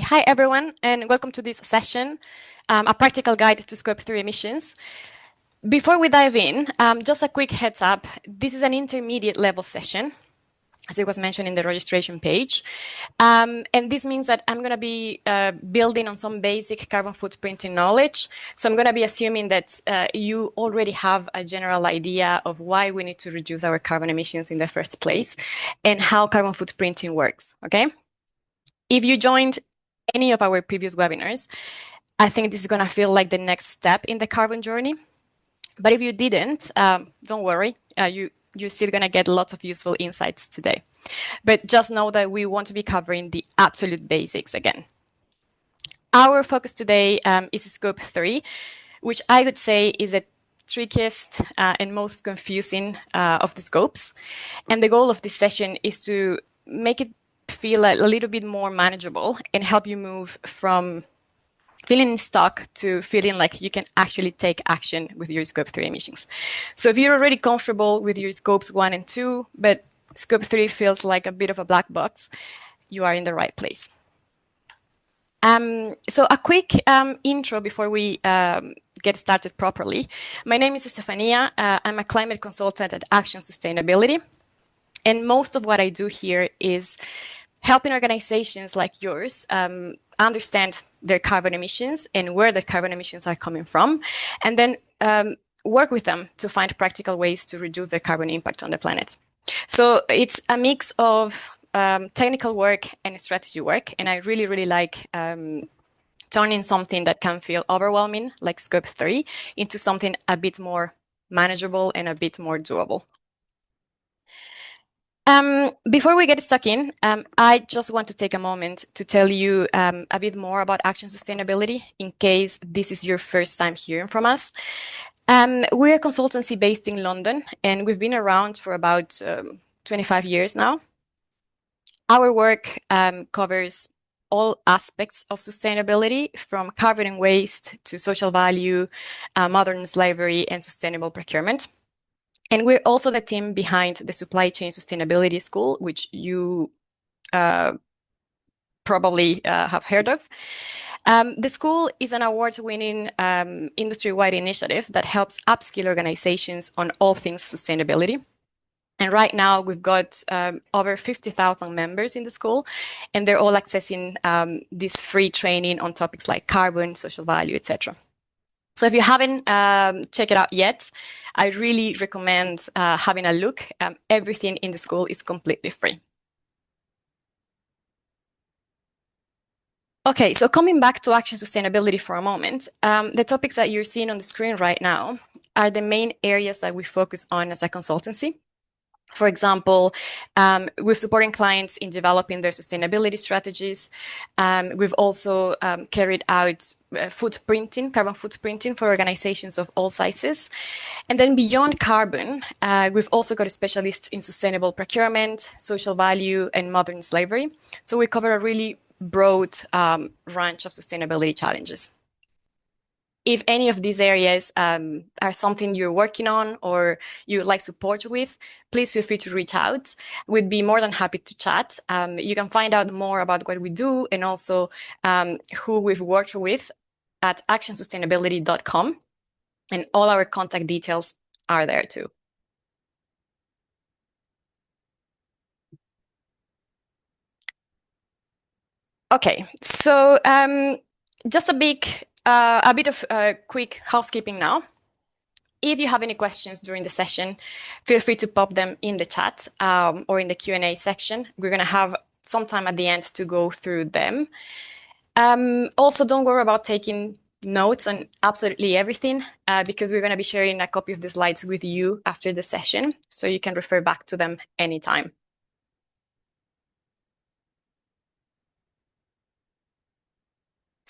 Hi, everyone, and welcome to this session, a practical guide to Scope 3 emissions. Before we dive in, just a quick heads up. This is an intermediate level session, as it was mentioned in the registration page. And this means that I'm going to be building on some basic carbon footprinting knowledge. So I'm going to be assuming that you already have a general idea of why we need to reduce our carbon emissions in the first place and how carbon footprinting works, okay? If you joined any of our previous webinars, I think this is going to feel like the next step in the carbon journey. But if you didn't, don't worry, you're still going to get lots of useful insights today. But just know that we want to be covering the absolute basics again. Our focus today is Scope 3, which I would say is the trickiest and most confusing of the scopes. And the goal of this session is to make it feel a little bit more manageable and help you move from feeling stuck to feeling like you can actually take action with your Scope 3 emissions. So if you're already comfortable with your Scopes 1 and 2, but Scope 3 feels like a bit of a black box, you are in the right place. So a quick intro before we get started properly. My name is Stefania. I'm a climate consultant at Action Sustainability. And most of what I do here is helping organizations like yours understand their carbon emissions and where their carbon emissions are coming from, and then work with them to find practical ways to reduce their carbon impact on the planet. So it's a mix of technical work and strategy work, and I really, really like turning something that can feel overwhelming, like Scope 3, into something a bit more manageable and a bit more doable. Before we get stuck in, I just want to take a moment to tell you a bit more about Action Sustainability in case this is your first time hearing from us. We're a consultancy based in London, and we've been around for about 25 years now. Our work covers all aspects of sustainability, from carbon and waste to social value, modern slavery, and sustainable procurement. And we're also the team behind the Supply Chain Sustainability School, which you probably have heard of. The school is an award-winning industry-wide initiative that helps upskill organizations on all things sustainability. And right now, we've got over 50,000 members in the school, and they're all accessing this free training on topics like carbon, social value, etc. So if you haven't checked it out yet, I really recommend having a look. Everything in the school is completely free. Okay, so coming back to Action Sustainability for a moment, the topics that you're seeing on the screen right now are the main areas that we focus on as a consultancy. For example, we're supporting clients in developing their sustainability strategies. We've also carried out carbon footprinting for organizations of all sizes. And then beyond carbon, we've also got specialists in sustainable procurement, social value, and modern slavery. So we cover a really broad range of sustainability challenges. If any of these areas are something you're working on or you would like support with, please feel free to reach out. We'd be more than happy to chat. You can find out more about what we do and also who we've worked with at actionsustainability.com. And all our contact details are there too. Okay, so just a bit of quick housekeeping now. If you have any questions during the session, feel free to pop them in the chat or in the Q&A section. We're going to have some time at the end to go through them. Also, don't worry about taking notes on absolutely everything because we're going to be sharing a copy of the slides with you after the session, so you can refer back to them anytime.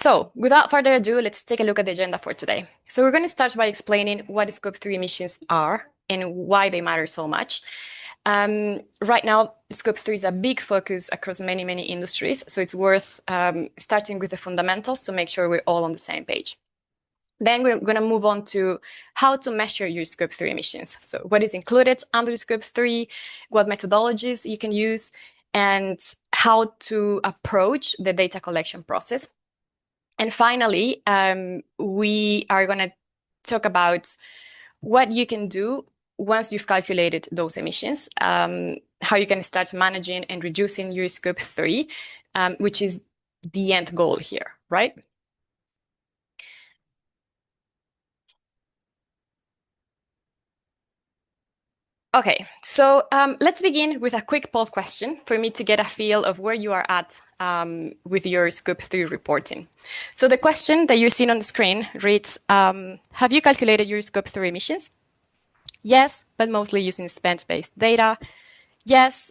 So without further ado, let's take a look at the agenda for today. So we're going to start by explaining what Scope 3 emissions are and why they matter so much. Right now, Scope 3 is a big focus across many, many industries. So it's worth starting with the fundamentals to make sure we're all on the same page. Then we're going to move on to how to measure your Scope 3 emissions. So what is included under Scope 3, what methodologies you can use, and how to approach the data collection process. And finally, we are going to talk about what you can do once you've calculated those emissions, how you can start managing and reducing your scope 3, which is the end goal here, right? Okay, so let's begin with a quick poll question for me to get a feel of where you are at with your Scope 3 reporting. So the question that you're seeing on the screen reads, have you calculated your Scope 3 emissions? Yes, but mostly using spend-based data. Yes,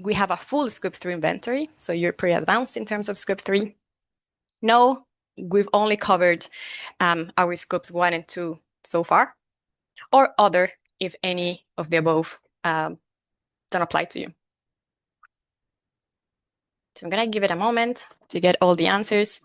we have a full Scope 3 inventory, so you're pretty advanced in terms of Scope 3. No, we've only covered our Scopes 1 and 2 so far, or other if any of the above don't apply to you. So I'm going to give it a moment to get all the answers.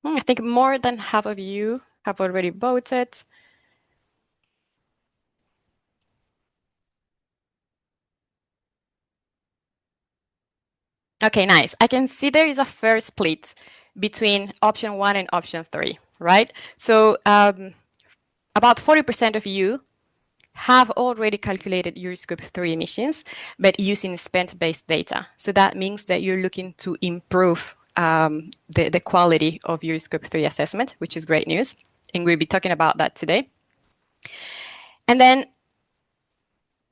I think more than half of you have already voted. Okay, nice. I can see there is a fair split between option 1 and option 3, right? So about 40% of you have already calculated your Scope 3 emissions, but using spend-based data. So that means that you're looking to improve the quality of your Scope 3 assessment, which is great news. And we'll be talking about that today. And then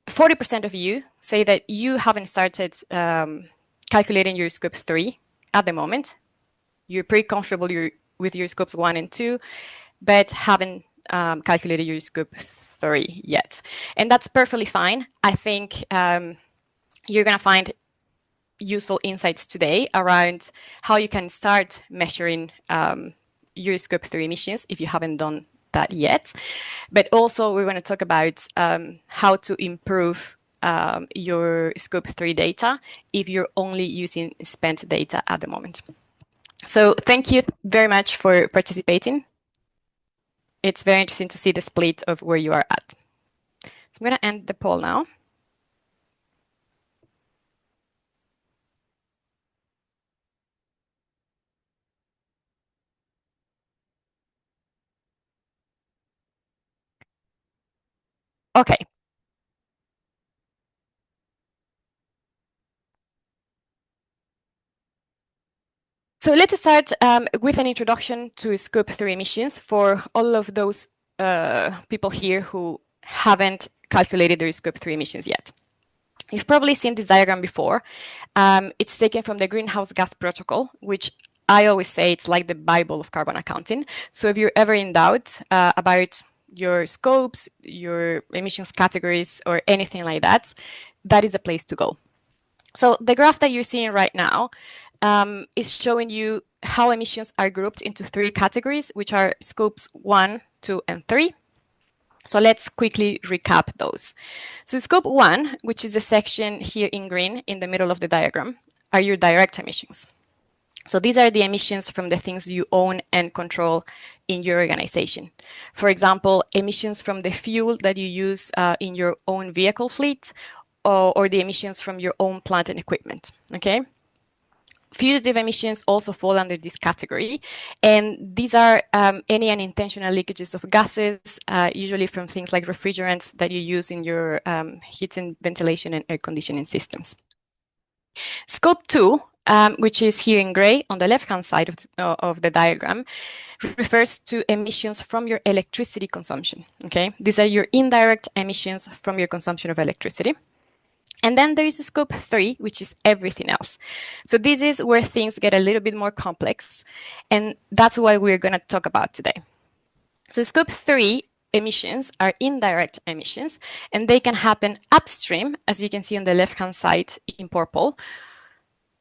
40% of you say that you haven't started calculating your Scope 3 at the moment. You're pretty comfortable with your Scopes 1 and 2, but haven't calculated your Scope 3 yet. And that's perfectly fine. I think you're going to find useful insights today around how you can start measuring your Scope 3 emissions if you haven't done that yet. But also we're going to talk about how to improve your Scope 3 data if you're only using spent data at the moment. So thank you very much for participating. It's very interesting to see the split of where you are at. So I'm going to end the poll now. Okay. So let's start with an introduction to Scope 3 emissions for all of those people here who haven't calculated their Scope 3 emissions yet. You've probably seen this diagram before. It's taken from the Greenhouse Gas Protocol, which I always say it's like the Bible of carbon accounting. So if you're ever in doubt about your scopes, your emissions categories, or anything like that, that is the place to go. So the graph that you're seeing right now is showing you how emissions are grouped into 3 categories, which are scopes 1, 2, and 3. So let's quickly recap those. So scope 1, which is the section here in green in the middle of the diagram, are your direct emissions. So these are the emissions from the things you own and control in your organization. For example, emissions from the fuel that you use in your own vehicle fleet, or the emissions from your own plant and equipment, okay? Fugitive emissions also fall under this category, and these are any unintentional leakages of gases, usually from things like refrigerants that you use in your heating, ventilation, and air conditioning systems. Scope 2, which is here in gray on the left-hand side of the diagram, refers to emissions from your electricity consumption, okay? These are your indirect emissions from your consumption of electricity. And then there is scope 3, which is everything else. So this is where things get a little bit more complex, and that's what we're going to talk about today. So scope 3 emissions are indirect emissions, and they can happen upstream, as you can see on the left-hand side in purple,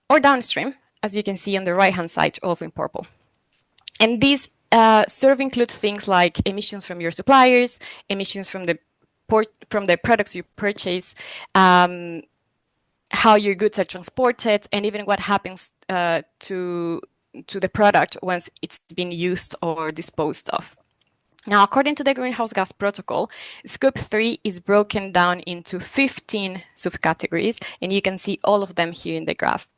or downstream, as you can see on the right-hand side, also in purple. And these sort of include things like emissions from your suppliers, emissions from the products you purchase, how your goods are transported, and even what happens to the product once it's been used or disposed of. Now, according to the Greenhouse Gas Protocol, Scope 3 is broken down into 15 subcategories, and you can see all of them here in the graph.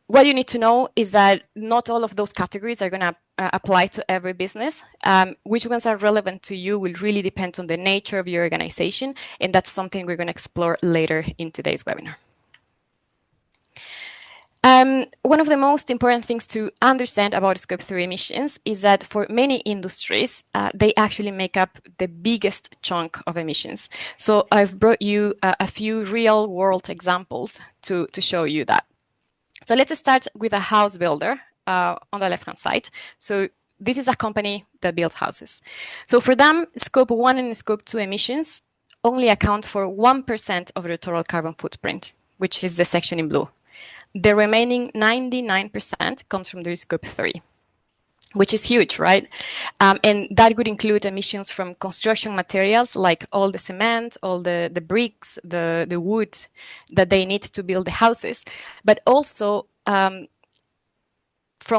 What you need to know is that not all of those categories are going to apply to every business. Which ones are relevant to you will really depend on the nature of your organization, and that's something we're going to explore later in today's webinar. One of the most important things to understand about Scope 3 emissions is that for many industries, they actually make up the biggest chunk of emissions. So I've brought you a few real world examples to show you that. So let's start with a house builder on the left-hand side. So this is a company that builds houses. So for them, Scope 1 and Scope 2 emissions only account for 1% of their total carbon footprint, which is the section in blue. The remaining 99% comes from their Scope 3, which is huge, right? And that would include emissions from construction materials, like all the cement, all the bricks, the wood that they need to build the houses, but also from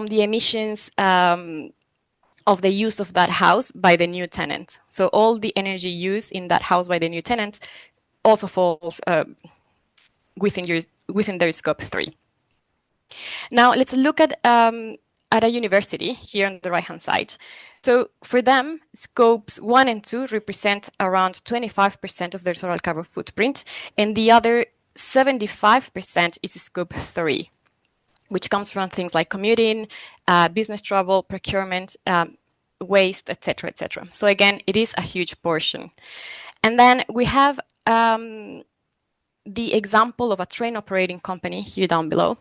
the emissions of the use of that house by the new tenant. So all the energy used in that house by the new tenant also falls within their Scope 3. Now let's look at a university here on the right-hand side. So for them, Scopes 1 and 2 represent around 25% of their total carbon footprint, and the other 75% is Scope 3, which comes from things like commuting, business travel, procurement, waste, etc., etc. So again, it is a huge portion. And then we have the example of a train operating company here down below.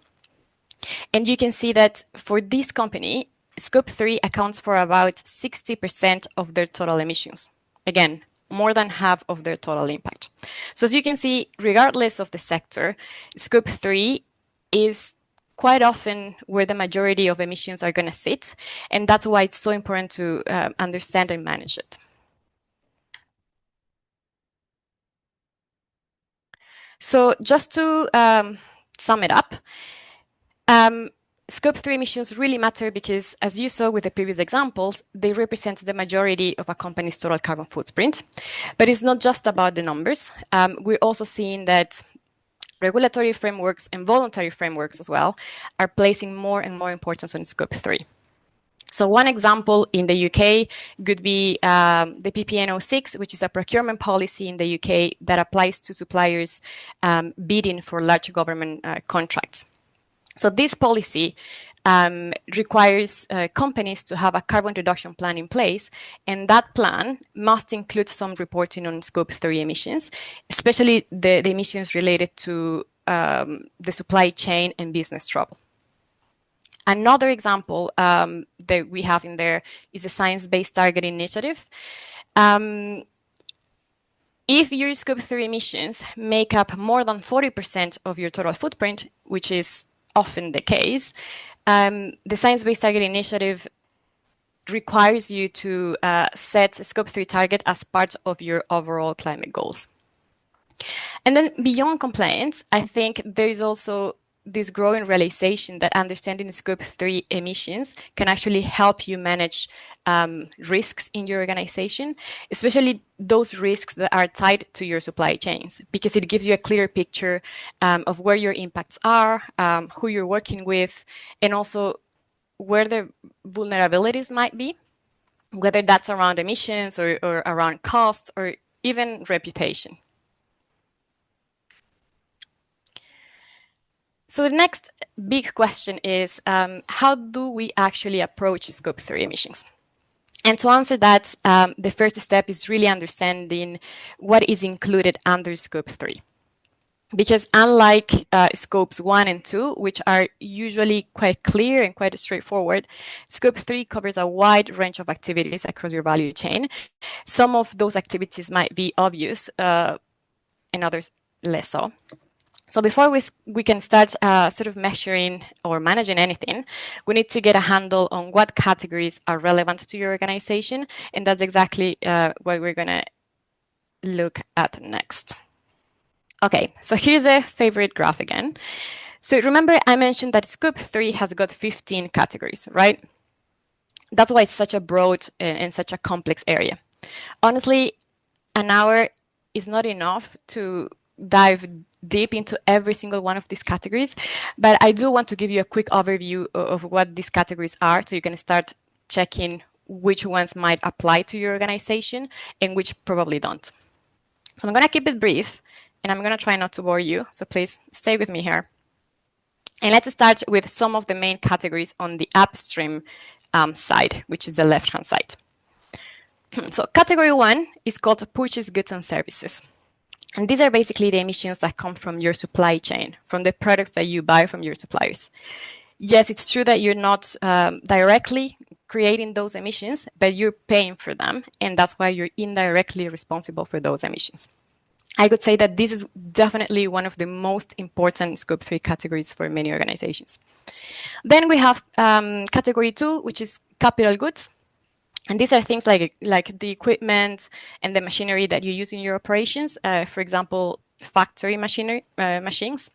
And you can see that for this company, Scope 3 accounts for about 60% of their total emissions. Again, more than half of their total impact. So as you can see, regardless of the sector, Scope 3 is quite often where the majority of emissions are going to sit. And that's why it's so important to understand and manage it. So just to sum it up, Scope 3 emissions really matter because, as you saw with the previous examples, they represent the majority of a company's total carbon footprint. But it's not just about the numbers. We're also seeing that regulatory frameworks and voluntary frameworks as well are placing more and more importance on Scope 3. So one example in the UK could be the PPN06, which is a procurement policy in the UK that applies to suppliers bidding for large government contracts. So this policy requires companies to have a carbon reduction plan in place, and that plan must include some reporting on Scope 3 emissions, especially the emissions related to the supply chain and business travel. Another example that we have in there is the Science-Based Target Initiative. If your Scope 3 emissions make up more than 40% of your total footprint, which is often the case, the Science-Based Target Initiative requires you to set a Scope 3 target as part of your overall climate goals. And then beyond compliance, I think there is also this growing realization that understanding Scope 3 emissions can actually help you manage risks in your organization, especially those risks that are tied to your supply chains, because it gives you a clear picture of where your impacts are, who you're working with, and also where the vulnerabilities might be, whether that's around emissions or around costs or even reputation. So the next big question is, how do we actually approach Scope 3 emissions? And to answer that, the first step is really understanding what is included under Scope 3. Because unlike Scopes 1 and 2, which are usually quite clear and quite straightforward, Scope 3 covers a wide range of activities across your value chain. Some of those activities might be obvious and others less so. So before we can start sort of measuring or managing anything, we need to get a handle on what categories are relevant to your organization. And that's exactly what we're going to look at next. Okay, so here's a favorite graph again. So remember I mentioned that Scope 3 has got 15 categories, right? That's why it's such a broad and such a complex area. Honestly, an hour is not enough to dive deep into every single one of these categories, but I do want to give you a quick overview of what these categories are so you can start checking which ones might apply to your organization and which probably don't. So I'm going to keep it brief and I'm going to try not to bore you, so please stay with me here. And let's start with some of the main categories on the upstream side, which is the left-hand side. So category 1 is called purchase goods and services. And these are basically the emissions that come from your supply chain, from the products that you buy from your suppliers. Yes, it's true that you're not directly creating those emissions, but you're paying for them. And that's why you're indirectly responsible for those emissions. I could say that this is definitely one of the most important Scope 3 categories for many organizations. Then we have category 2, which is capital goods. And these are things like the equipment and the machinery that you use in your operations. For example, factory machinery, machines.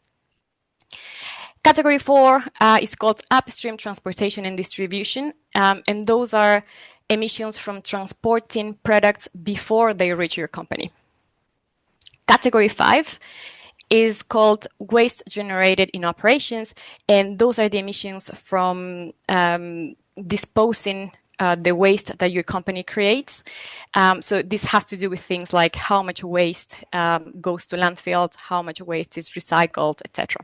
Category 4 is called upstream transportation and distribution. And those are emissions from transporting products before they reach your company. Category 5 is called waste generated in operations, and those are the emissions from disposing the waste that your company creates. So this has to do with things like how much waste goes to landfill, how much waste is recycled, etc.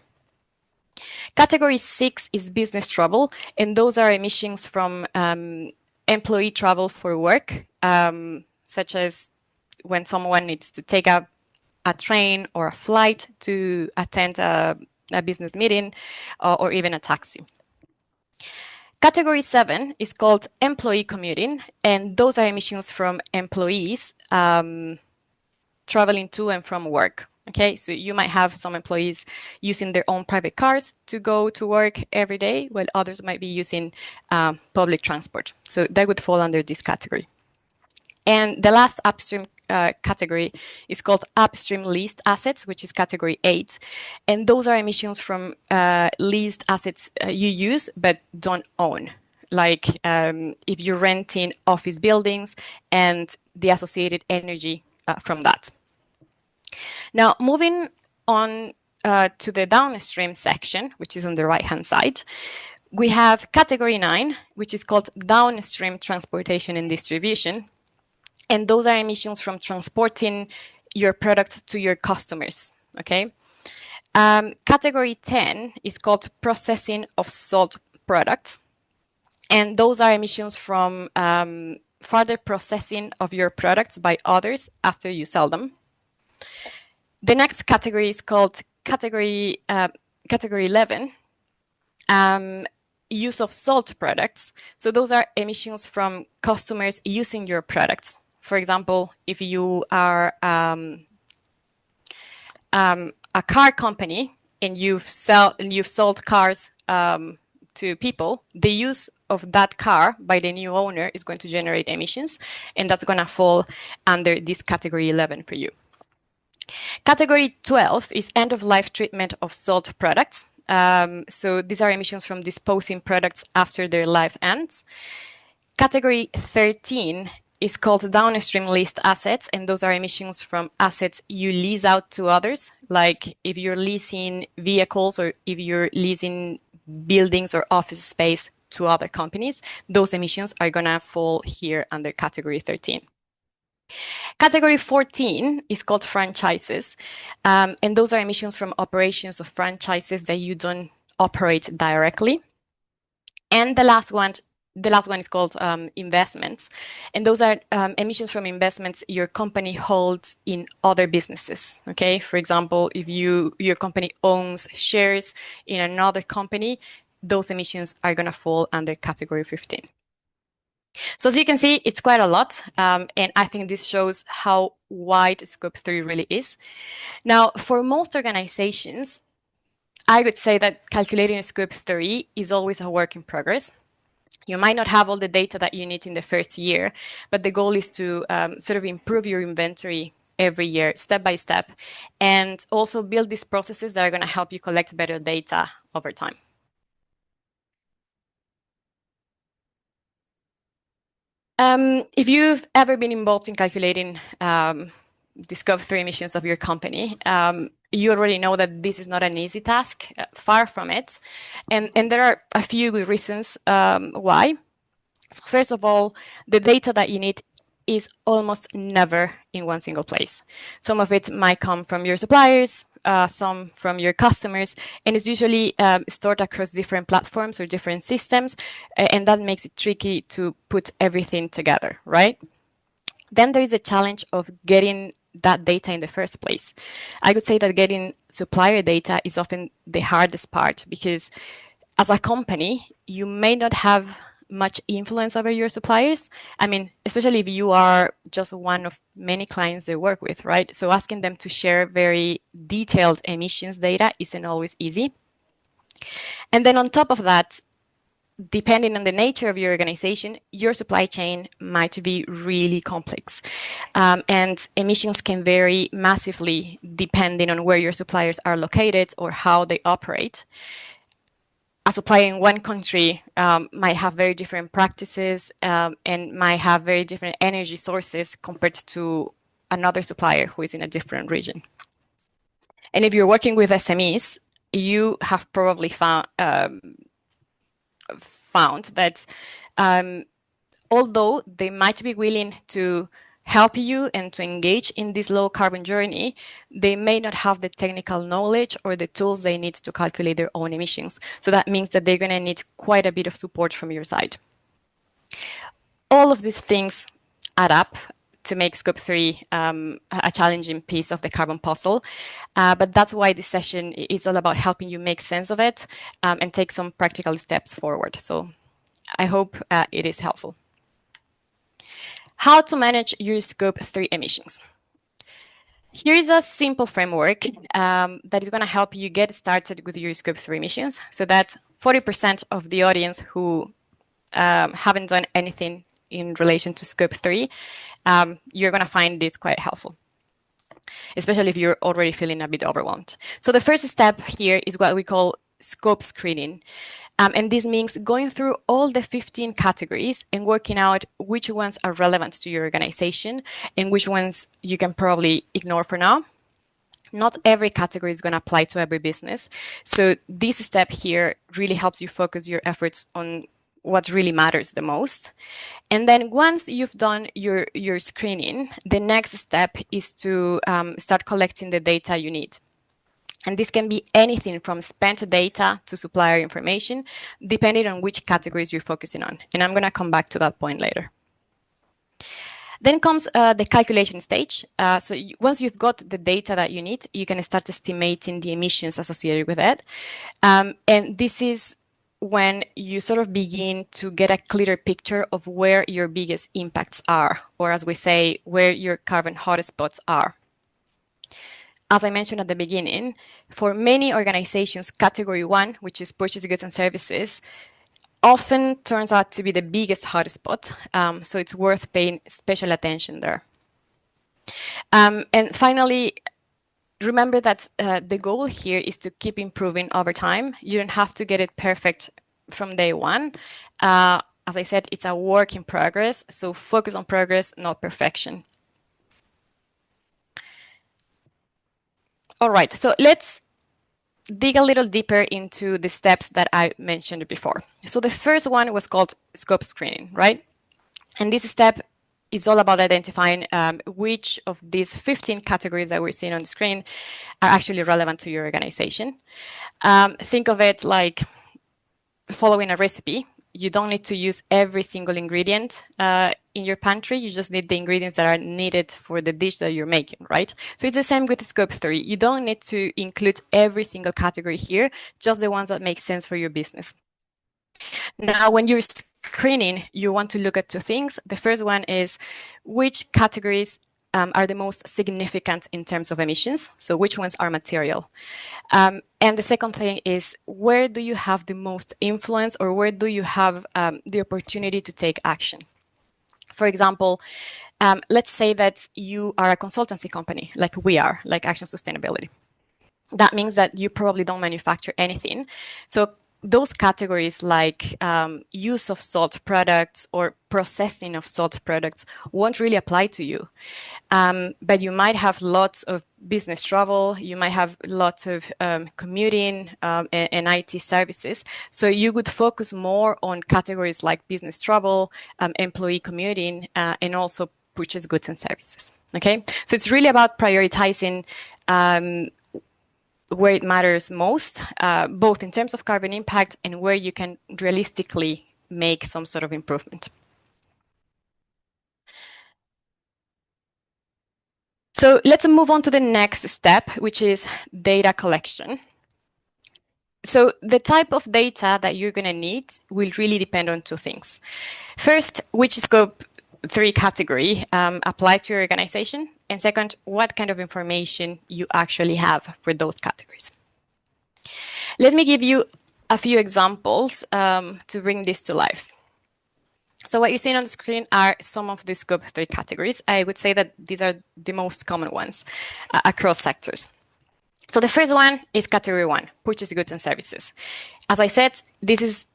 Category 6 is business travel, and those are emissions from employee travel for work, such as when someone needs to take a train or a flight to attend a business meeting or even a taxi. Category 7 is called employee commuting, and those are emissions from employees traveling to and from work. Okay, so you might have some employees using their own private cars to go to work every day, while others might be using public transport. So that would fall under this category. And the last upstream category is called upstream leased assets, which is category 8. And those are emissions from leased assets you use but don't own. Like if you're renting office buildings and the associated energy from that. Now, moving on to the downstream section, which is on the right-hand side, we have category 9, which is called downstream transportation and distribution. And those are emissions from transporting your product to your customers, okay? Category 10 is called processing of sold products. And those are emissions from further processing of your products by others after you sell them. The next category is called category 11, use of sold products. So those are emissions from customers using your products. For example, if you are a car company and you've sold cars to people, the use of that car by the new owner is going to generate emissions, and that's going to fall under this category 11 for you. Category 12 is end-of-life treatment of sold products. So these are emissions from disposing products after their life ends. Category 13 is called downstream leased assets, and those are emissions from assets you lease out to others, like if you're leasing vehicles or if you're leasing buildings or office space to other companies. Those emissions are going to fall here under category 13. Category 14 is called franchises, and those are emissions from operations of franchises that you don't operate directly. And the last one is called investments, and those are emissions from investments your company holds in other businesses. Okay, for example, if your company owns shares in another company, those emissions are going to fall under category 15. So as you can see, it's quite a lot, and I think this shows how wide Scope 3 really is. Now, for most organizations, I would say that calculating Scope 3 is always a work in progress. You might not have all the data that you need in the first year, but the goal is to sort of improve your inventory every year, step by step, and also build these processes that are going to help you collect better data over time. If you've ever been involved in calculating the Scope 3 emissions of your company, you already know that this is not an easy task, far from it. And there are a few good reasons why. So first of all, the data that you need is almost never in one single place. Some of it might come from your suppliers, some from your customers, and it's usually stored across different platforms or different systems, and that makes it tricky to put everything together, right? Then there is a challenge of getting that data in the first place. I would say that getting supplier data is often the hardest part because as a company, you may not have much influence over your suppliers. I mean, especially if you are just one of many clients they work with, right? So asking them to share very detailed emissions data isn't always easy. And then on top of that, depending on the nature of your organization, your supply chain might be really complex. And emissions can vary massively depending on where your suppliers are located or how they operate. A supplier in one country might have very different practices and might have very different energy sources compared to another supplier who is in a different region. And if you're working with SMEs, you have probably found that although they might be willing to help you and to engage in this low carbon journey, they may not have the technical knowledge or the tools they need to calculate their own emissions. So that means that they're going to need quite a bit of support from your side. All of these things add up to make Scope 3 a challenging piece of the carbon puzzle. But that's why this session is all about helping you make sense of it and take some practical steps forward. So I hope it is helpful. How to manage your Scope 3 emissions. Here is a simple framework that is going to help you get started with your Scope 3 emissions so that 40% of the audience who haven't done anything in relation to Scope 3, you're going to find this quite helpful, especially if you're already feeling a bit overwhelmed. So the first step here is what we call scope screening. And this means going through all the 15 categories and working out which ones are relevant to your organization and which ones you can probably ignore for now. Not every category is going to apply to every business. So this step here really helps you focus your efforts on what really matters the most. And then once you've done your screening, the next step is to start collecting the data you need. And this can be anything from spent data to supplier information, depending on which categories you're focusing on. And I'm going to come back to that point later. Then comes the calculation stage. So once you've got the data that you need, you can start estimating the emissions associated with it. And this is when you sort of begin to get a clearer picture of where your biggest impacts are, or as we say, where your carbon hotspots are. As I mentioned at the beginning, for many organizations, category 1, which is purchase goods and services, often turns out to be the biggest hotspot. So it's worth paying special attention there. And finally, remember that the goal here is to keep improving over time. You don't have to get it perfect from day one. As I said, it's a work in progress. So focus on progress, not perfection. All right, so let's dig a little deeper into the steps that I mentioned before. So the first one was called scope screening, right? And this step is all about identifying which of these 15 categories that we're seeing on the screen are actually relevant to your organization. Think of it like following a recipe. You don't need to use every single ingredient in your pantry. You just need the ingredients that are needed for the dish that you're making, right? So it's the same with Scope 3. You don't need to include every single category here, just the ones that make sense for your business. Now, when you're screening, you want to look at two things. The first one is which categories are the most significant in terms of emissions. So which ones are material? And the second thing is where do you have the most influence or where do you have the opportunity to take action? For example, let's say that you are a consultancy company like we are, like Action Sustainability. That means that you probably don't manufacture anything. So those categories like use of salt products or processing of salt products won't really apply to you. But you might have lots of business travel, you might have lots of commuting and IT services. So you would focus more on categories like business travel, employee commuting, and also purchase goods and services. Okay, so it's really about prioritizing where it matters most, both in terms of carbon impact and where you can realistically make some sort of improvement. So let's move on to the next step, which is data collection. So the type of data that you're going to need will really depend on two things. First, which scope 3 category apply to your organization, and second, what kind of information you actually have for those categories. Let me give you a few examples to bring this to life. So what you're seeing on the screen are some of the scope 3 categories. I would say that these are the most common ones across sectors. So the first one is category 1, purchase goods and services. As I said, this is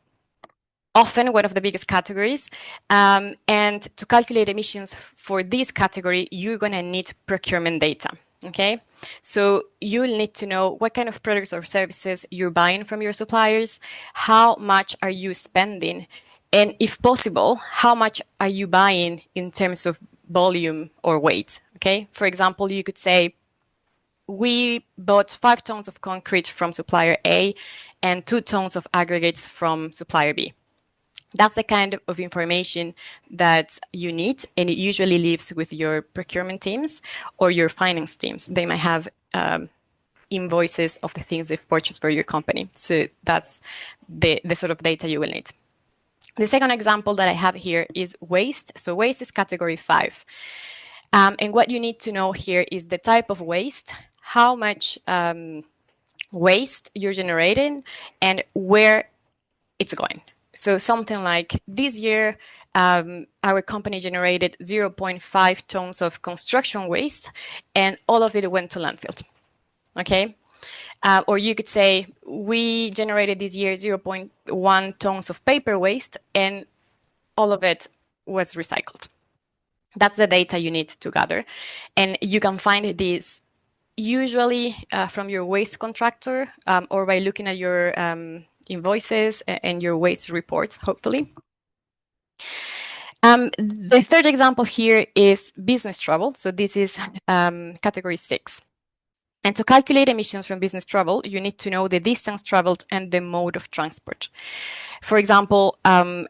often one of the biggest categories. And to calculate emissions for this category, you're going to need procurement data. Okay, so you'll need to know what kind of products or services you're buying from your suppliers, how much are you spending, and if possible, how much are you buying in terms of volume or weight. Okay, for example, you could say, we bought 5 tons of concrete from supplier A and 2 tons of aggregates from supplier B. That's the kind of information that you need, and it usually lives with your procurement teams or your finance teams. They might have invoices of the things they've purchased for your company. So that's the sort of data you will need. The second example that I have here is waste. So waste is category 5. And what you need to know here is the type of waste, how much waste you're generating, and where it's going. So something like this year, our company generated 0.5 tons of construction waste, and all of it went to landfill. Okay? Or you could say, we generated this year 0.1 tons of paper waste, and all of it was recycled. That's the data you need to gather. And you can find this usually from your waste contractor or by looking at your invoices and your waste reports, hopefully. The third example here is business travel. So this is category 6. And to calculate emissions from business travel, you need to know the distance traveled and the mode of transport. For example,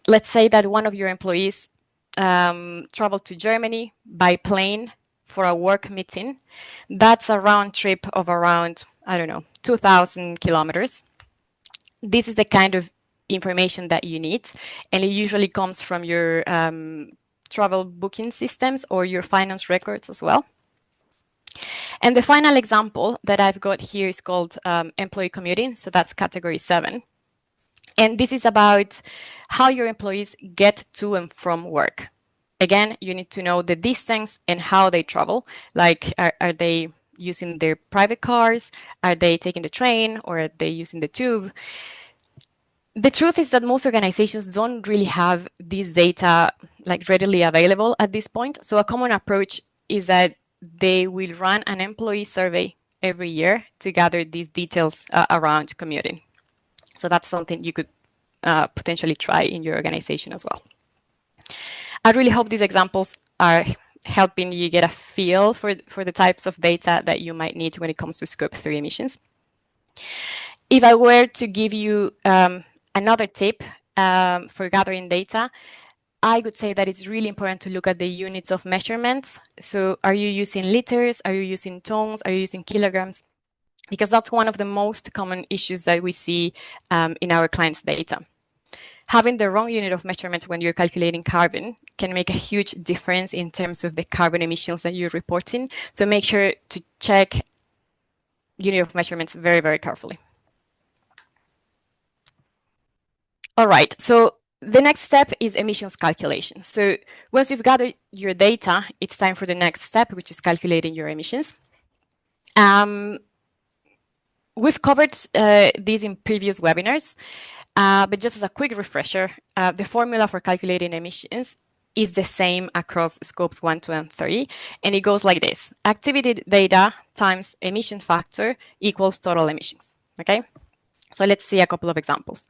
let's say that one of your employees traveled to Germany by plane for a work meeting. That's a round trip of around, 2,000 kilometers. This is the kind of information that you need, and it usually comes from your travel booking systems or your finance records as well. And the final example that I've got here is called employee commuting. So that's category 7. And this is about how your employees get to and from work. Again, you need to know the distance and how they travel. Like, are they using their private cars? Are they taking the train, or are they using the tube? The truth is that most organizations don't really have this data like readily available at this point. So a common approach is that they will run an employee survey every year to gather these details around commuting. So that's something you could potentially try in your organization as well. I really hope these examples are helping you get a feel for the types of data that you might need when it comes to Scope 3 emissions. If I were to give you another tip for gathering data, I would say that it's really important to look at the units of measurements. So are you using liters? Are you using tons? Are you using kilograms? Because that's one of the most common issues that we see in our clients' data. Having the wrong unit of measurement when you're calculating carbon can make a huge difference in terms of the carbon emissions that you're reporting. So make sure to check unit of measurements very, very carefully. All right, so the next step is emissions calculation. So once you've gathered your data, it's time for the next step, which is calculating your emissions. We've covered these in previous webinars. But just as a quick refresher, the formula for calculating emissions is the same across scopes 1, 2, and 3, and it goes like this. Activity data times emission factor equals total emissions, okay? So let's see a couple of examples.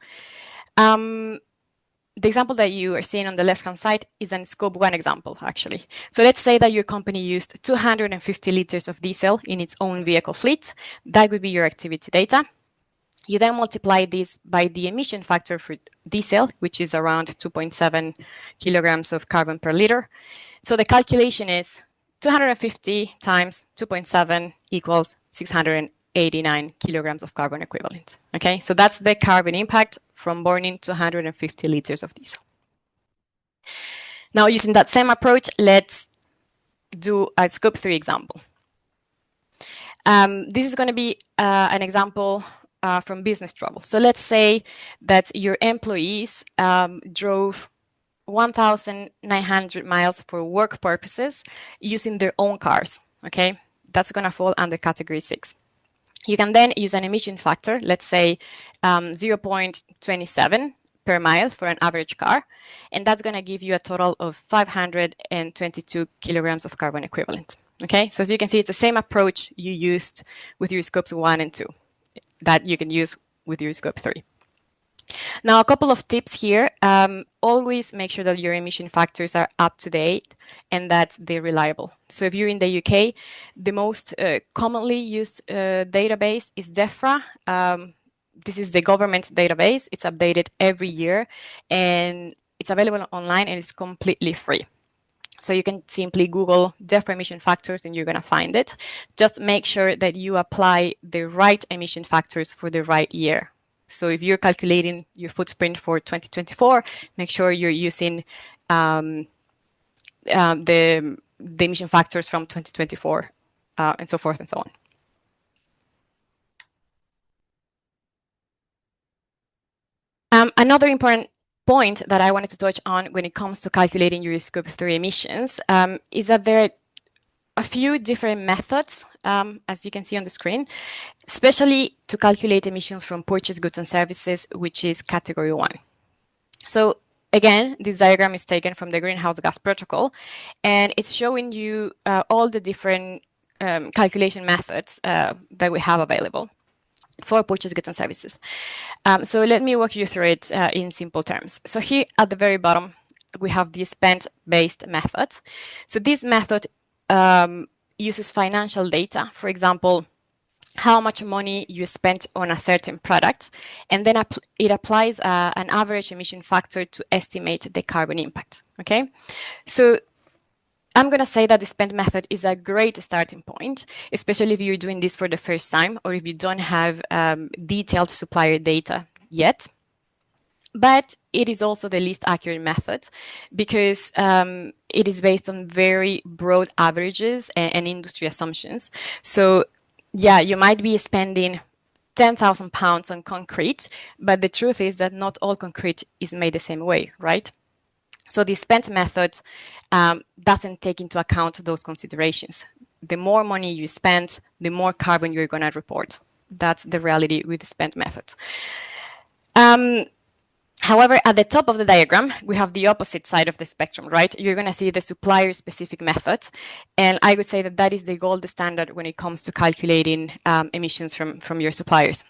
The example that you are seeing on the left-hand side is a scope 1 example, actually. So let's say that your company used 250 liters of diesel in its own vehicle fleet. That would be your activity data. You then multiply this by the emission factor for diesel, which is around 2.7 kilograms of carbon per liter. So the calculation is 250 times 2.7 equals 689 kilograms of carbon equivalent. Okay, so that's the carbon impact from burning 250 liters of diesel. Now, using that same approach, let's do a scope 3 example. This is going to be an example from business travel. So let's say that your employees drove 1,900 miles for work purposes using their own cars, okay? That's going to fall under category 6. You can then use an emission factor, let's say 0.27 per mile for an average car, and that's going to give you a total of 522 kilograms of carbon equivalent, okay? So as you can see, it's the same approach you used with your scopes 1 and 2 that you can use with your scope 3. Now, a couple of tips here. Always make sure that your emission factors are up to date and that they're reliable. So if you're in the UK, the most commonly used database is DEFRA. This is the government database. It's updated every year and it's available online and it's completely free. So you can simply Google DEFRA emission factors and you're going to find it. Just make sure that you apply the right emission factors for the right year. So if you're calculating your footprint for 2024, make sure you're using the emission factors from 2024 and so forth and so on. Another important point that I wanted to touch on when it comes to calculating your scope 3 emissions is that there are a few different methods, as you can see on the screen, especially to calculate emissions from purchased goods and services, which is category 1. So again, this diagram is taken from the Greenhouse Gas Protocol, and it's showing you all the different calculation methods that we have available for purchased goods and services. So let me walk you through it in simple terms. So here at the very bottom, we have the spend-based method. So this method uses financial data, for example, how much money you spent on a certain product, and then it applies an average emission factor to estimate the carbon impact, okay? So I'm going to say that the spend method is a great starting point, especially if you're doing this for the first time or if you don't have detailed supplier data yet. But it is also the least accurate method because it is based on very broad averages and industry assumptions. So yeah, you might be spending 10,000 pounds on concrete, but the truth is that not all concrete is made the same way, right? So the spend method doesn't take into account those considerations. The more money you spend, the more carbon you're going to report. That's the reality with the spend method. However, at the top of the diagram, we have the opposite side of the spectrum, right? You're going to see the supplier-specific method. And I would say that that is the gold standard when it comes to calculating emissions from your suppliers.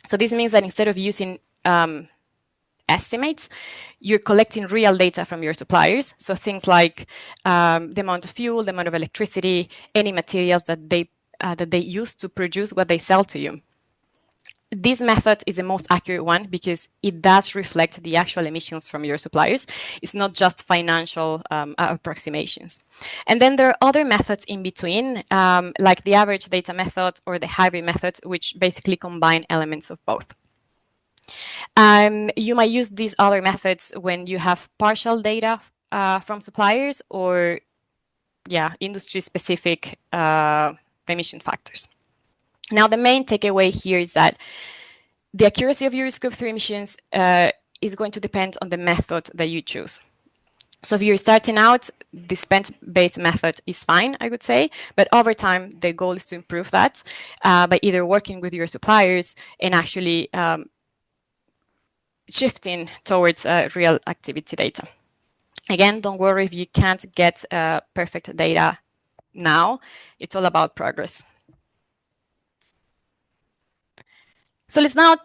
So this means that instead of using estimates, you're collecting real data from your suppliers. So things like the amount of fuel, the amount of electricity, any materials that they use to produce what they sell to you. This method is the most accurate one because it does reflect the actual emissions from your suppliers. It's not just financial approximations. And then there are other methods in between, like the average data method or the hybrid method, which basically combine elements of both. You might use these other methods when you have partial data from suppliers or, industry-specific emission factors. Now, the main takeaway here is that the accuracy of your scope 3 emissions is going to depend on the method that you choose. So if you're starting out, the spend-based method is fine, I would say, but over time, the goal is to improve that by either working with your suppliers and actually shifting towards real activity data. Again, don't worry if you can't get perfect data now. It's all about progress. So let's now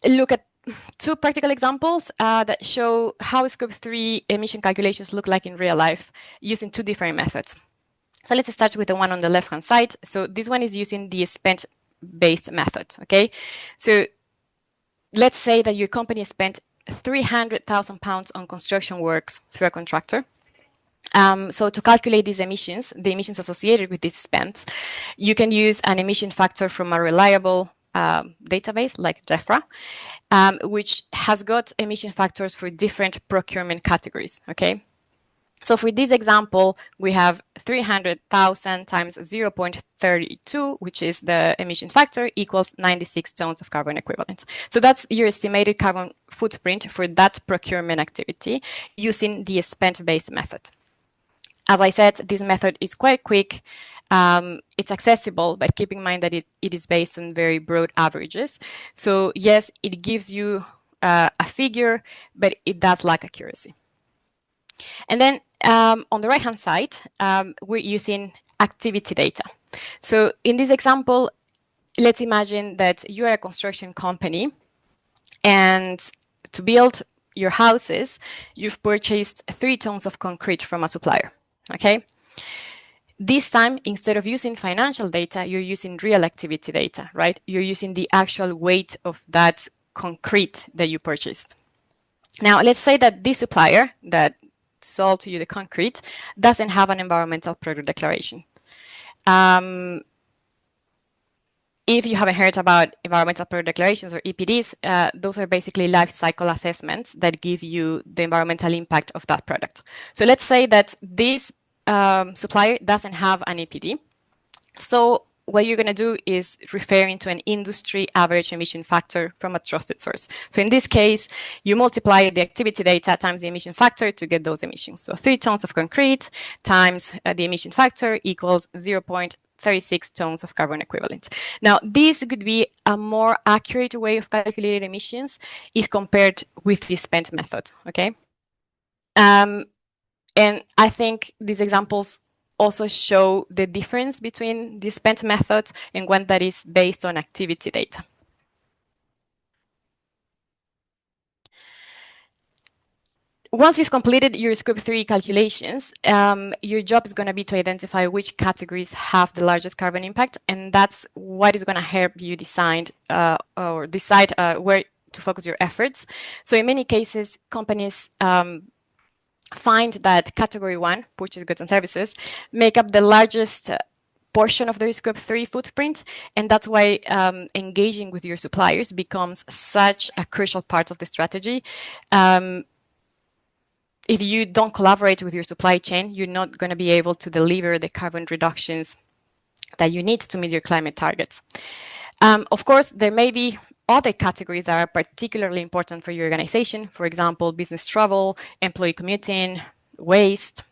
look at two practical examples that show how Scope 3 emission calculations look like in real life using two different methods. So let's start with the one on the left-hand side. So this one is using the spent-based method, okay? So let's say that your company spent £300,000 on construction works through a contractor. So to calculate these emissions, the emissions associated with this spend, you can use an emission factor from a reliable database like DEFRA, which has got emission factors for different procurement categories, okay? So for this example, we have 300,000 times 0.32, which is the emission factor, equals 96 tons of carbon equivalent. So that's your estimated carbon footprint for that procurement activity using the spent-based method. As I said, this method is quite quick. It's accessible, but keep in mind that it is based on very broad averages. So yes, it gives you a figure, but it does lack accuracy. And then on the right-hand side, we're using activity data. So in this example, let's imagine that you are a construction company, and to build your houses, you've purchased 3 tons of concrete from a supplier, okay? This time, instead of using financial data, you're using real activity data, right? You're using the actual weight of that concrete that you purchased. Now, let's say that this supplier that sold to you the concrete doesn't have an environmental product declaration. If you haven't heard about environmental product declarations or EPDs, those are basically life cycle assessments that give you the environmental impact of that product. So let's say that this supplier doesn't have an EPD. So what you're going to do is refer into an industry average emission factor from a trusted source. So in this case, you multiply the activity data times the emission factor to get those emissions. So 3 tons of concrete times the emission factor equals 0.36 tons of carbon equivalent. Now, this could be a more accurate way of calculating emissions if compared with the spent method, okay? And I think these examples also show the difference between the spent method and one that is based on activity data. Once you've completed your Scope 3 calculations, your job is going to be to identify which categories have the largest carbon impact, and that's what is going to help you decide where to focus your efforts. So in many cases, companies find that category 1, purchase goods and services, make up the largest portion of their Scope 3 footprint, and that's why engaging with your suppliers becomes such a crucial part of the strategy. If you don't collaborate with your supply chain, you're not going to be able to deliver the carbon reductions that you need to meet your climate targets. Of course, there may be other categories that are particularly important for your organization. For example, business travel, employee commuting, waste,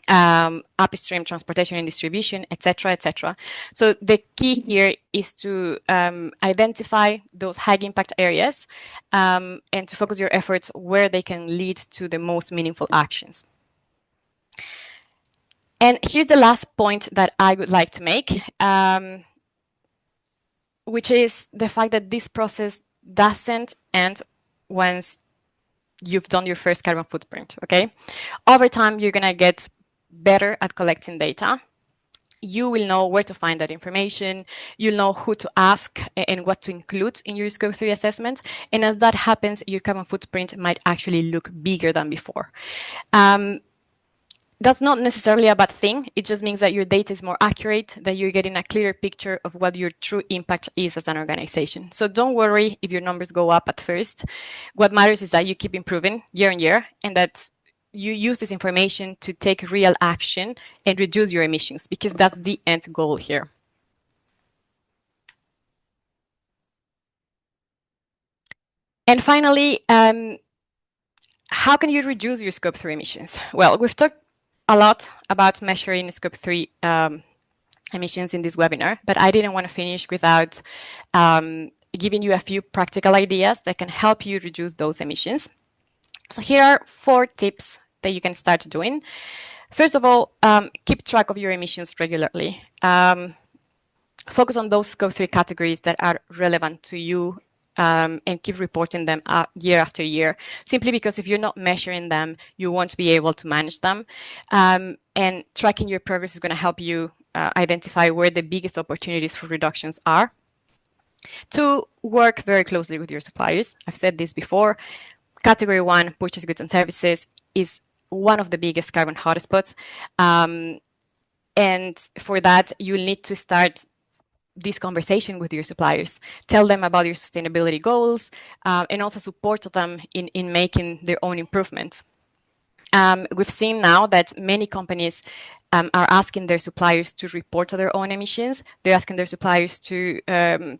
upstream transportation and distribution, etc., etc. So the key here is to identify those high impact areas and to focus your efforts where they can lead to the most meaningful actions. And here's the last point that I would like to make, which is the fact that this process doesn't end once you've done your first carbon footprint, okay? Over time, you're gonna get better at collecting data. You will know where to find that information. You'll know who to ask and what to include in your Scope 3 assessment. And as that happens, your carbon footprint might actually look bigger than before. That's not necessarily a bad thing. It just means that your data is more accurate, that you're getting a clearer picture of what your true impact is as an organization. So don't worry if your numbers go up at first. What matters is that you keep improving year on year, and that you use this information to take real action and reduce your emissions, because that's the end goal here. And finally, how can you reduce your Scope 3 emissions? Well, we've talked a lot about measuring Scope 3 emissions in this webinar, but I didn't want to finish without giving you a few practical ideas that can help you reduce those emissions. So here are 4 tips that you can start doing. First of all, keep track of your emissions regularly. Focus on those Scope 3 categories that are relevant to you, and keep reporting them year after year, simply because if you're not measuring them, you won't be able to manage them. And tracking your progress is going to help you identify where the biggest opportunities for reductions are. To work very closely with your suppliers. I've said this before. Category 1, purchase goods and services, is one of the biggest carbon hotspots. And for that, you'll need to start this conversation with your suppliers. Tell them about your sustainability goals, and also support them in making their own improvements. We've seen now that many companies are asking their suppliers to report their own emissions. They're asking their suppliers to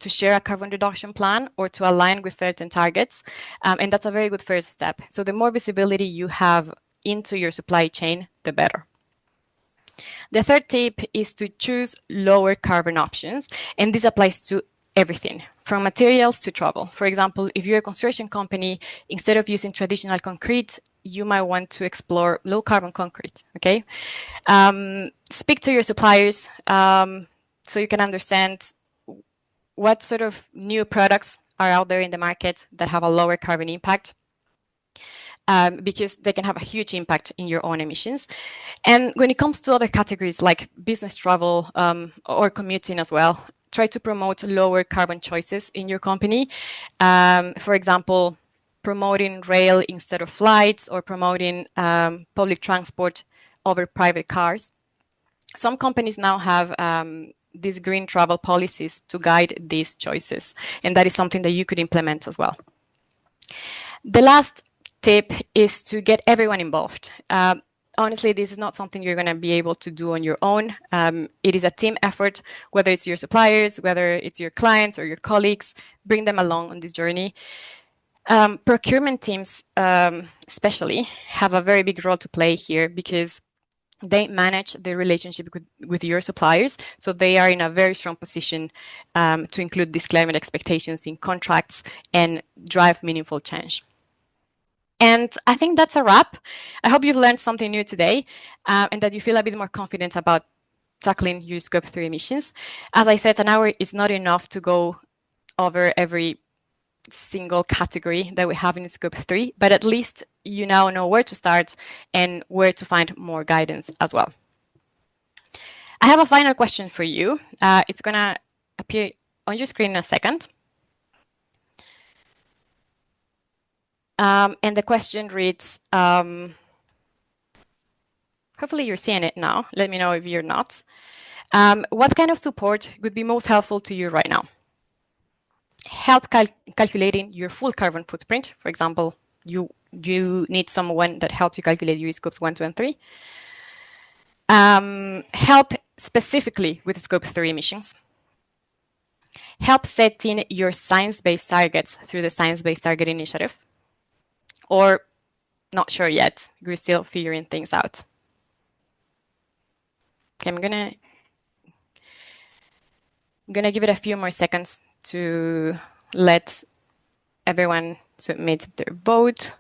share a carbon reduction plan or to align with certain targets. And that's a very good first step. So the more visibility you have into your supply chain, the better. The third tip is to choose lower carbon options, and this applies to everything, from materials to travel. For example, if you're a construction company, instead of using traditional concrete, you might want to explore low carbon concrete, okay? Speak to your suppliers so you can understand what sort of new products are out there in the market that have a lower carbon impact. Because they can have a huge impact in your own emissions. And when it comes to other categories like business travel or commuting as well, try to promote lower carbon choices in your company. For example, promoting rail instead of flights, or promoting public transport over private cars. Some companies now have these green travel policies to guide these choices, and that is something that you could implement as well. The last tip is to get everyone involved. Honestly, this is not something you're going to be able to do on your own. It is a team effort, whether it's your suppliers, whether it's your clients or your colleagues, bring them along on this journey. Procurement teams, especially, have a very big role to play here because they manage the relationship with your suppliers. So they are in a very strong position to include these climate expectations in contracts and drive meaningful change. And I think that's a wrap. I hope you've learned something new today and that you feel a bit more confident about tackling your Scope 3 emissions. As I said, an hour is not enough to go over every single category that we have in Scope 3, but at least you now know where to start and where to find more guidance as well. I have a final question for you. It's going to appear on your screen in a second. And the question reads, hopefully you're seeing it now. Let me know if you're not. What kind of support would be most helpful to you right now? Help calculating your full carbon footprint. For example, you need someone that helps you calculate your scopes 1, 2, and 3. Help specifically with Scope 3 emissions. Help setting your science-based targets through the Science-Based Target Initiative. Or not sure yet, we're still figuring things out. Okay, I'm gonna give it a few more seconds to let everyone submit their vote.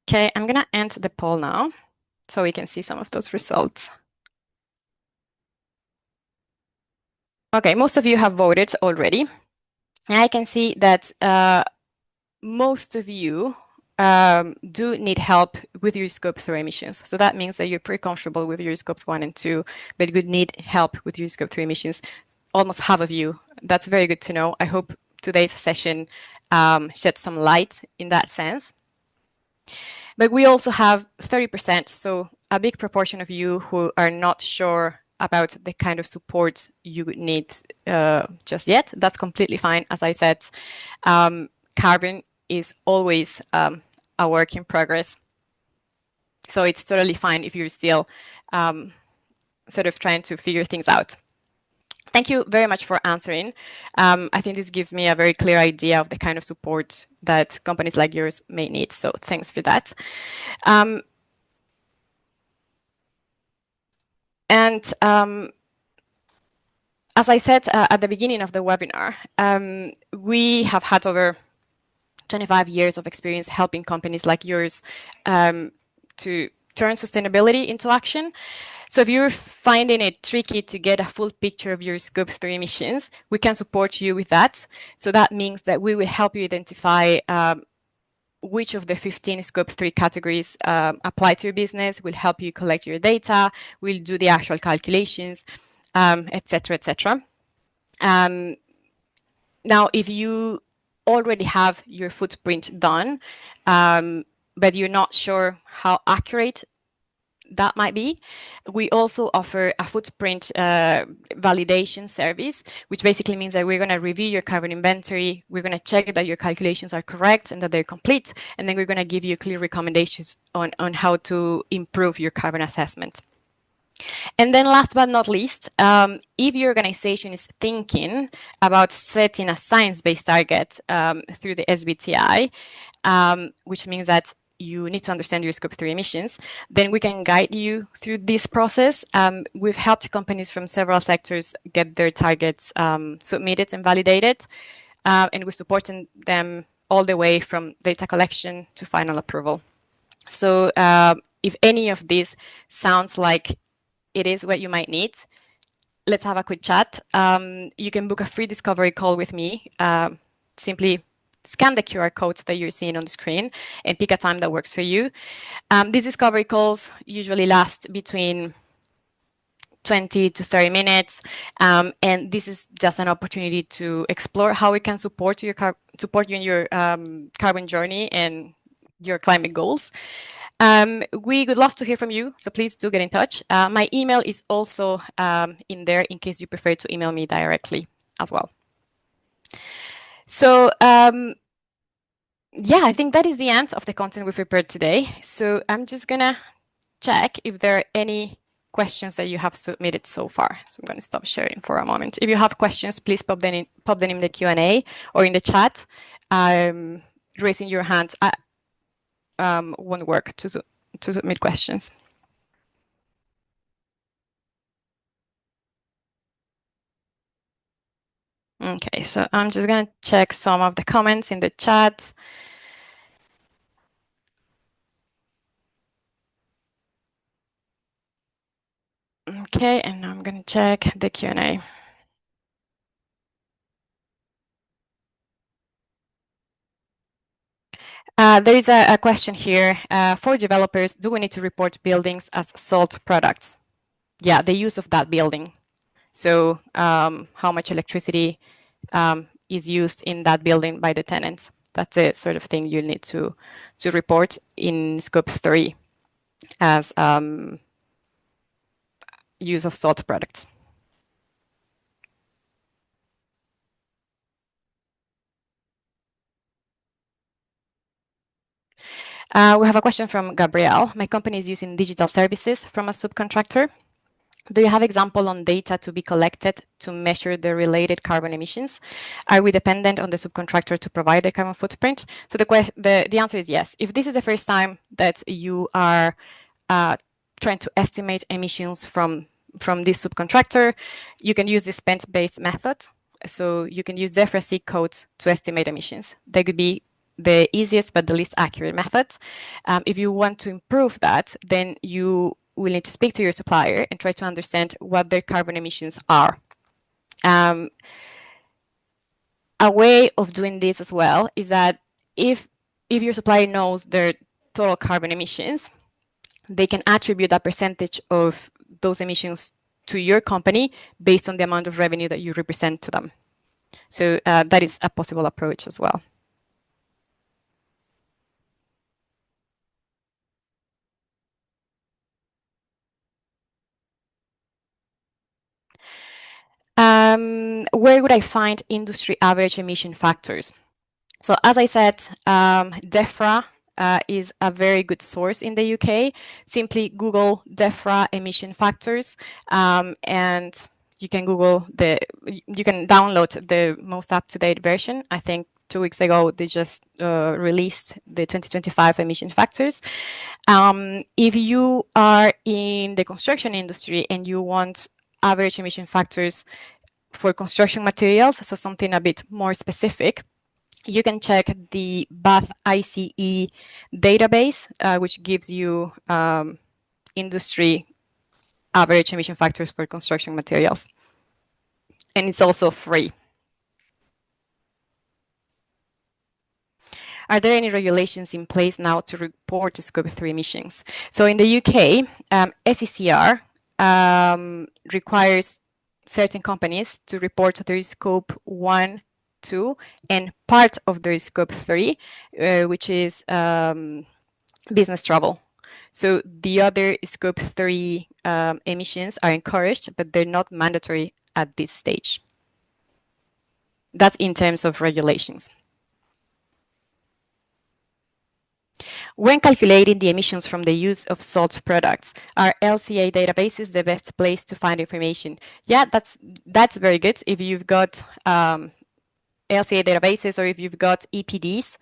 Okay, I'm gonna end the poll now so we can see some of those results. Okay, most of you have voted already. And I can see that most of you do need help with your Scope 3 emissions. So that means that you're pretty comfortable with your Scopes 1 and 2, but would need help with your Scope 3 emissions. Almost half of you. That's very good to know. I hope today's session shed some light in that sense. But we also have 30%, so a big proportion of you who are not sure about the kind of support you would need just yet. That's completely fine. As I said, carbon is always a work in progress. So it's totally fine if you're still sort of trying to figure things out. Thank you very much for answering. I think this gives me a very clear idea of the kind of support that companies like yours may need. So thanks for that. And as I said at the beginning of the webinar, we have had over 25 years of experience helping companies like yours to turn sustainability into action. So if you're finding it tricky to get a full picture of your Scope 3 emissions, we can support you with that. So that means that we will help you identify which of the 15 Scope 3 categories apply to your business. We'll help you collect your data. We'll do the actual calculations, et cetera, et cetera. Now, if you already have your footprint done, but you're not sure how accurate that might be, we also offer a footprint validation service, which basically means that we're going to review your carbon inventory, we're going to check that your calculations are correct and that they're complete, and then we're going to give you clear recommendations on how to improve your carbon assessment. And then last but not least, if your organization is thinking about setting a science-based target through the SBTi, which means that you need to understand your Scope 3 emissions, then we can guide you through this process. We've helped companies from several sectors get their targets submitted and validated, and we're supporting them all the way from data collection to final approval. So if any of this sounds like it is what you might need, let's have a quick chat. You can book a free discovery call with me. Simply scan the QR code that you're seeing on the screen and pick a time that works for you. These discovery calls usually last between 20 to 30 minutes. And this is just an opportunity to explore how we can support you in your carbon journey and your climate goals. We would love to hear from you, so please do get in touch. My email is also in there in case you prefer to email me directly as well. So yeah, I think that is the end of the content we've prepared today. So I'm just gonna check if there are any questions that you have submitted so far. So I'm gonna stop sharing for a moment. If you have questions, please pop them in the Q&A or in the chat. Raising your hand won't work to submit questions. Okay, so I'm just going to check some of the comments in the chat. Okay, and now I'm going to check the Q&A. There is a question here. For developers, do we need to report buildings as sold products? Yeah, the use of that building. So how much electricity is used in that building by the tenants. That's the sort of thing you need to report in Scope 3 as use of sold products. We have a question from Gabrielle. My company is using digital services from a subcontractor. Do you have example on data to be collected to measure the related carbon emissions? Are we dependent on the subcontractor to provide the carbon footprint? So the answer is yes. If this is the first time that you are trying to estimate emissions from this subcontractor, you can use the spend-based method. So you can use DEFRA codes to estimate emissions. They could be the easiest but the least accurate method. If you want to improve that, then you will need to speak to your supplier and try to understand what their carbon emissions are. A way of doing this as well is that if your supplier knows their total carbon emissions, they can attribute a percentage of those emissions to your company based on the amount of revenue that you represent to them. So that is a possible approach as well. Where would I find industry average emission factors? So as I said, DEFRA is a very good source in the UK. Simply Google DEFRA emission factors, and you can download the most up-to-date version. I think 2 weeks ago, they just released the 2025 emission factors. If you are in the construction industry and you want average emission factors for construction materials, so something a bit more specific, you can check the Bath ICE database, which gives you industry average emission factors for construction materials. And it's also free. Are there any regulations in place now to report Scope 3 emissions? So in the UK, SECR requires certain companies to report their Scope 1, 2, and part of their Scope 3, which is business travel. So the other Scope 3 emissions are encouraged, but they're not mandatory at this stage. That's in terms of regulations. When calculating the emissions from the use of salt products, are LCA databases the best place to find information? Yeah, that's very good. If you've got LCA databases or if you've got EPDs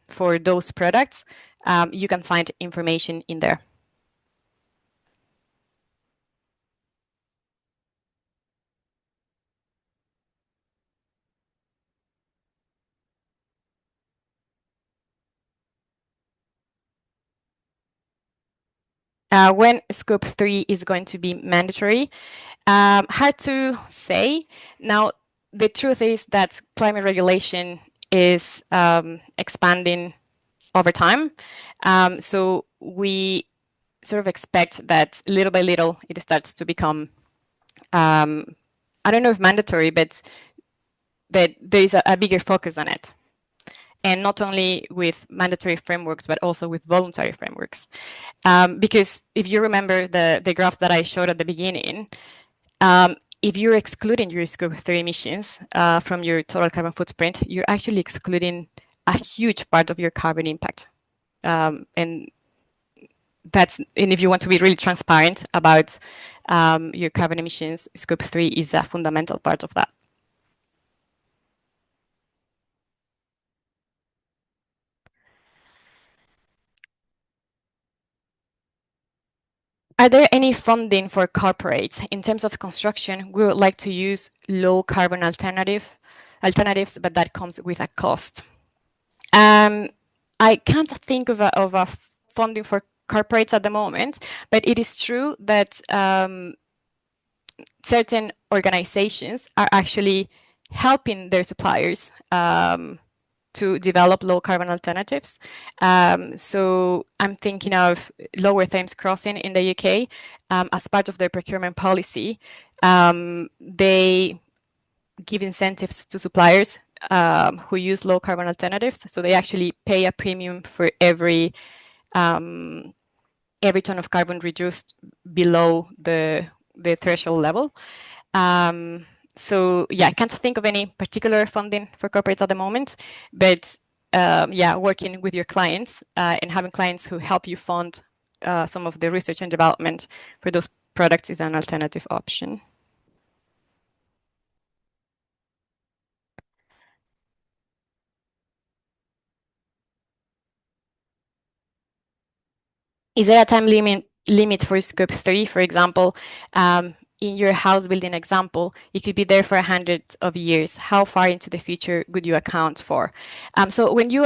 for those products, you can find information in there. When Scope 3 is going to be mandatory, hard to say. Now, the truth is that climate regulation is expanding over time. So we sort of expect that little by little it starts to become, I don't know if mandatory, but that there is a bigger focus on it. And not only with mandatory frameworks, but also with voluntary frameworks. Because if you remember the graphs that I showed at the beginning, if you're excluding your Scope 3 emissions from your total carbon footprint, you're actually excluding a huge part of your carbon impact. And if you want to be really transparent about your carbon emissions, Scope 3 is a fundamental part of that. Are there any funding for corporates? In terms of construction, we would like to use low carbon alternatives, but that comes with a cost. I can't think of a funding for corporates at the moment, but it is true that certain organizations are actually helping their suppliers to develop low carbon alternatives. So I'm thinking of Lower Thames Crossing in the UK. As part of their procurement policy, they give incentives to suppliers who use low carbon alternatives. So they actually pay a premium for every ton of carbon reduced below the threshold level. So yeah, I can't think of any particular funding for corporates at the moment, but yeah, working with your clients and having clients who help you fund some of the research and development for those products is an alternative option. Is there a time limit for Scope 3, for example? In your house building example, it could be there for 100 of years. How far into the future would you account for? So when you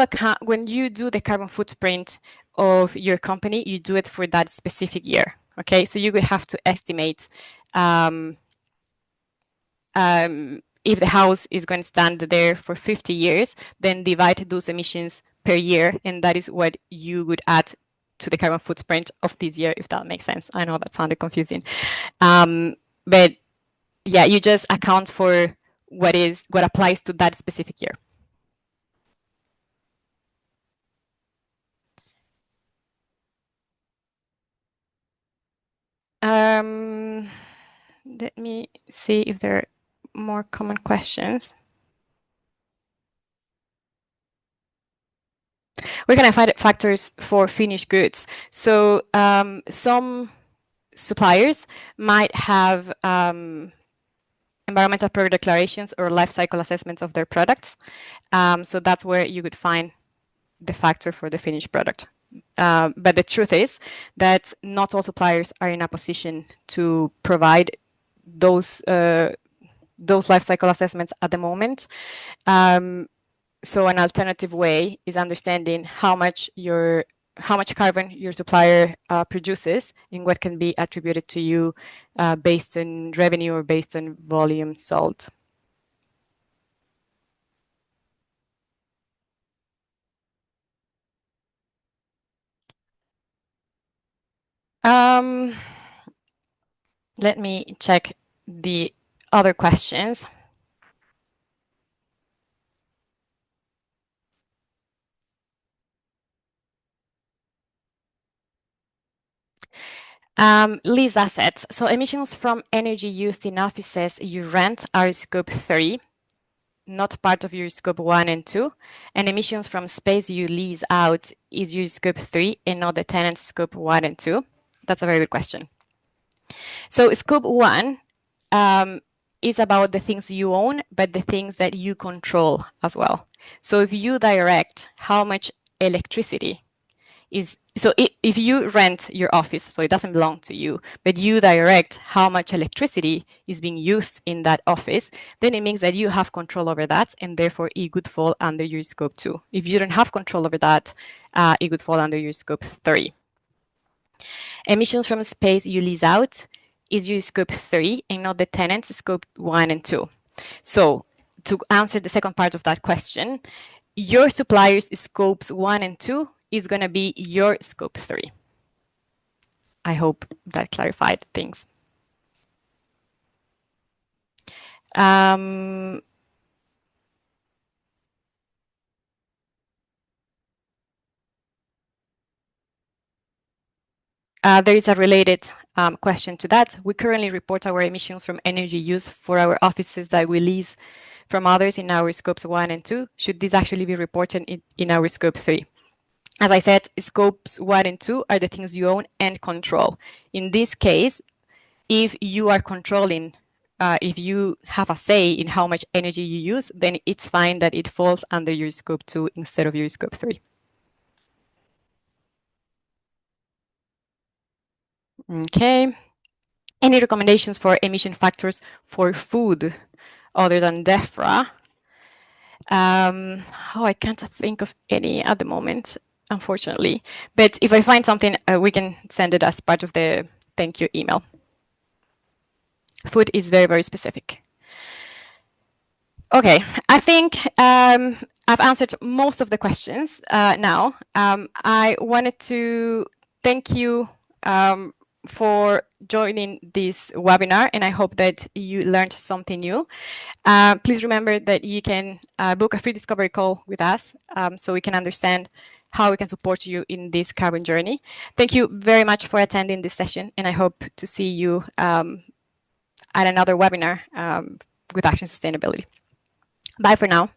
do the carbon footprint of your company, you do it for that specific year. Okay, so you would have to estimate if the house is going to stand there for 50 years, then divide those emissions per year, and that is what you would add to the carbon footprint of this year, if that makes sense. I know that sounded confusing. But yeah, you just account for what applies to that specific year. Let me see if there are more common questions. Where can I find factors for finished goods? So some suppliers might have environmental product declarations or life cycle assessments of their products. So that's where you could find the factor for the finished product. But the truth is that not all suppliers are in a position to provide those life cycle assessments at the moment. So an alternative way is understanding how much carbon your supplier produces and what can be attributed to you based on revenue or based on volume sold. Let me check the other questions. Lease assets. So emissions from energy used in offices you rent are scope 3, not part of your scope 1 and 2. And emissions from space you lease out is your scope 3 and not the tenant's scope 1 and 2. That's a very good question. So scope 1 is about the things you own, but the things that you control as well. So if you direct how much electricity if you rent your office, so it doesn't belong to you, but you direct how much electricity is being used in that office, then it means that you have control over that, and therefore it could fall under your scope 2. If you don't have control over that, it could fall under your scope 3. Emissions from space you lease out is your scope 3 and not the tenant's scope 1 and 2. So to answer the second part of that question, your supplier's scopes 1 and 2 is going to be your scope 3. I hope that clarified things. There is a related question to that. We currently report our emissions from energy use for our offices that we lease from others in our scopes 1 and 2. Should this actually be reported in our scope 3? As I said, scopes 1 and 2 are the things you own and control. In this case, if you are controlling, if you have a say in how much energy you use, then it's fine that it falls under your scope 2 instead of your scope 3. Okay. Any recommendations for emission factors for food other than DEFRA? I can't think of any at the moment, unfortunately. But if I find something, we can send it as part of the thank you email. Food is very, very specific. Okay, I think I've answered most of the questions now. I wanted to thank you for joining this webinar, and I hope that you learned something new. Please remember that you can book a free discovery call with us so we can understand how we can support you in this carbon journey. Thank you very much for attending this session, and I hope to see you at another webinar with Action Sustainability. Bye for now.